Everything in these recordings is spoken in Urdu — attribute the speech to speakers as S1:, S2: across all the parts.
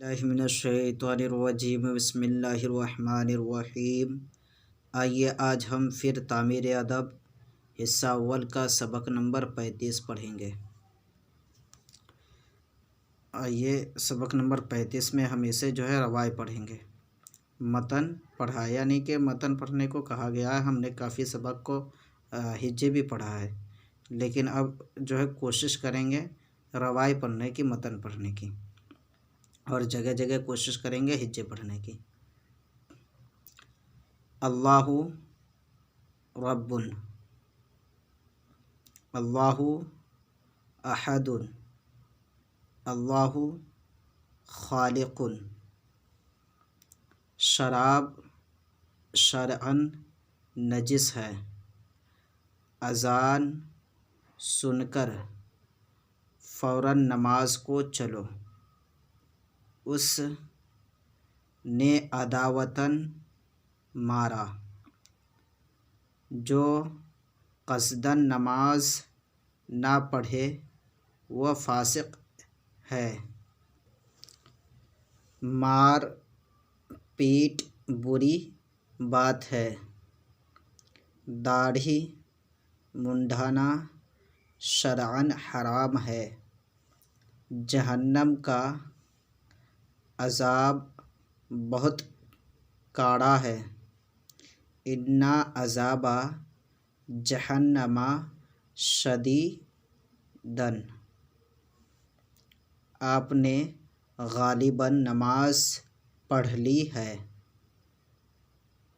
S1: اللہ من الشیطان الرجیم بسم اللہ الرحمن الرحیم۔ آئیے آج ہم پھر تعمیر ادب حصہ اول کا سبق نمبر 35 پڑھیں گے۔ آئیے سبق نمبر 35 میں ہم اسے روائے پڑھیں گے۔ متن پڑھا، یعنی کہ متن پڑھنے کو کہا گیا ہے۔ ہم نے کافی سبق کو ہجے بھی پڑھا ہے، لیکن اب کوشش کریں گے روائے پڑھنے کی، متن پڑھنے کی، اور جگہ جگہ کوشش کریں گے ہجے پڑھنے کی۔ اللہ رب، اللہ احد، اللہ خالق، شراب شرعاً نجس ہے، اذان سن کر فوراً نماز کو چلو، اس نے عداوتاً مارا، جو قصداً نماز نہ پڑھے وہ فاسق ہے۔ مار پیٹ بری بات ہے، داڑھی منڈانا شرعاً حرام ہے، جہنم کا عذاب بہت کڑوا ہے، ان عذاب جہنم شدید۔ آپ نے غالباً نماز پڑھ لی ہے،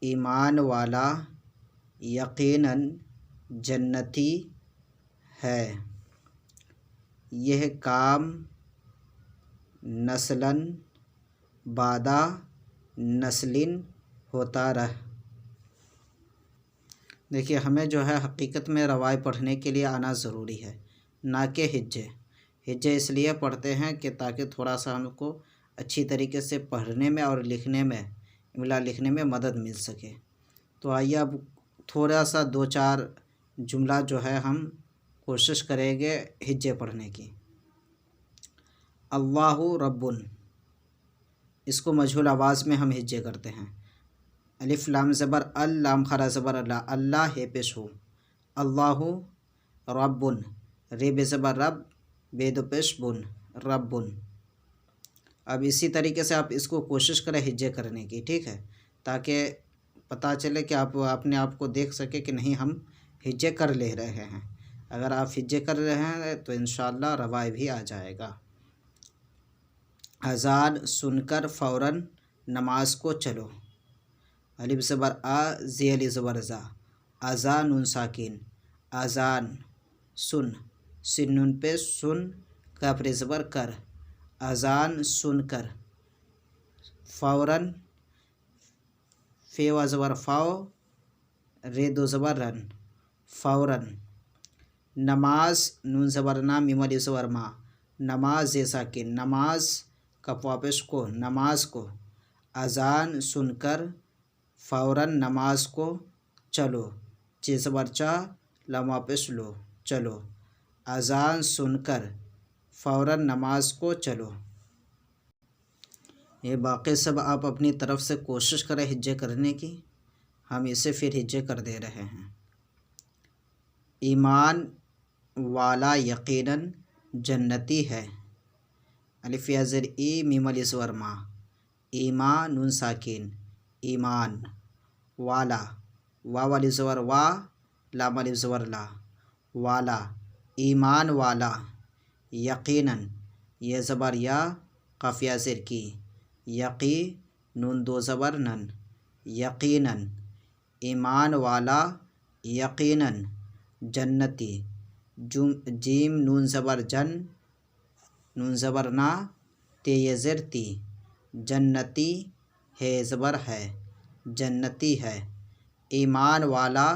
S1: ایمان والا یقیناً جنتی ہے، یہ کام نسلاً بعد نسل ہوتا رہا۔ دیکھیے، ہمیں حقیقت میں روائے پڑھنے کے لیے آنا ضروری ہے، نہ کہ ہجے۔ ہجے اس لیے پڑھتے ہیں کہ تاکہ تھوڑا سا ہم کو اچھی طریقے سے پڑھنے میں اور لکھنے میں، املا لکھنے میں مدد مل سکے۔ تو آئیے اب تھوڑا سا دو چار جملہ ہم کوشش کریں گے ہجے پڑھنے کی۔ اللہ رب، اس کو مجہول آواز میں ہم ہجے کرتے ہیں۔ الف لام زبر ال، لام خرا زبر اللہ، اللہ ہے پیش ہو، اللہ رب، ری بے زبر رب، بے دو پیش بن، رب۔ اب اسی طریقے سے آپ اس کو کوشش کریں ہجے کرنے کی، ٹھیک ہے، تاکہ پتہ چلے کہ آپ اپنے آپ کو دیکھ سکے کہ نہیں ہم ہجے کر لے رہے ہیں۔ اگر آپ ہجے کر رہے ہیں تو انشاءاللہ روائے بھی آ جائے گا۔ اذان سن کر فوراً نماز کو چلو، الف زبر آ، زی علی زبر زا، اذان نون ساکین، اذان سن، سن نون پہ سن، کاف ری زبر کر، اذان سن کر، فوراً فے و زبر فاؤ، رے دو زبر رن، فوراً، نماز نون زبر نا، میم علی زبر ما، نماز ساکن، نماز کف واپس کو، نماز کو، اذان سن کر فوراً نماز کو چلو، چی زبر چا، لام واپس لو، چلو، اذان سن کر فوراً نماز کو چلو۔ یہ باقی سب آپ اپنی طرف سے کوشش کریں ہجے کرنے کی، ہم اسے پھر ہجے کر دے رہے ہیں۔ ایمان والا یقیناً جنتی ہے، الف یا زیر ای، میم علی زبر ما، ایمان نون ساکین، ایمان والا، واو علی زبر وا، لام علی زبر لا، والا، ایمان والا، یقیناً، یہ زبر یا، قاف یا زیر کی، یقی، نون دو زبر نن، یقیناً، ایمان والا یقیناً جنتی، جیم نون زبر جن، نون زبر نا، تے یہ زر تی، جنتی ہے زبر ہے، جنتی ہے، ایمان والا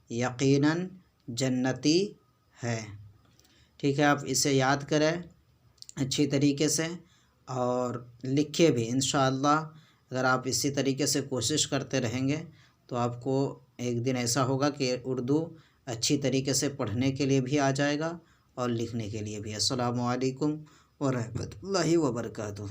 S1: یقیناً جنتی ہے۔ ٹھیک ہے، آپ اسے یاد کریں اچھی طریقے سے اور لکھے بھی انشاءاللہ۔ اگر آپ اسی طریقے سے کوشش کرتے رہیں گے تو آپ کو ایک دن ایسا ہوگا کہ اردو اچھی طریقے سے پڑھنے کے لیے بھی آ جائے گا اور لکھنے کے لیے بھی۔ السلام علیکم ورحمۃ اللہ وبرکاتہ۔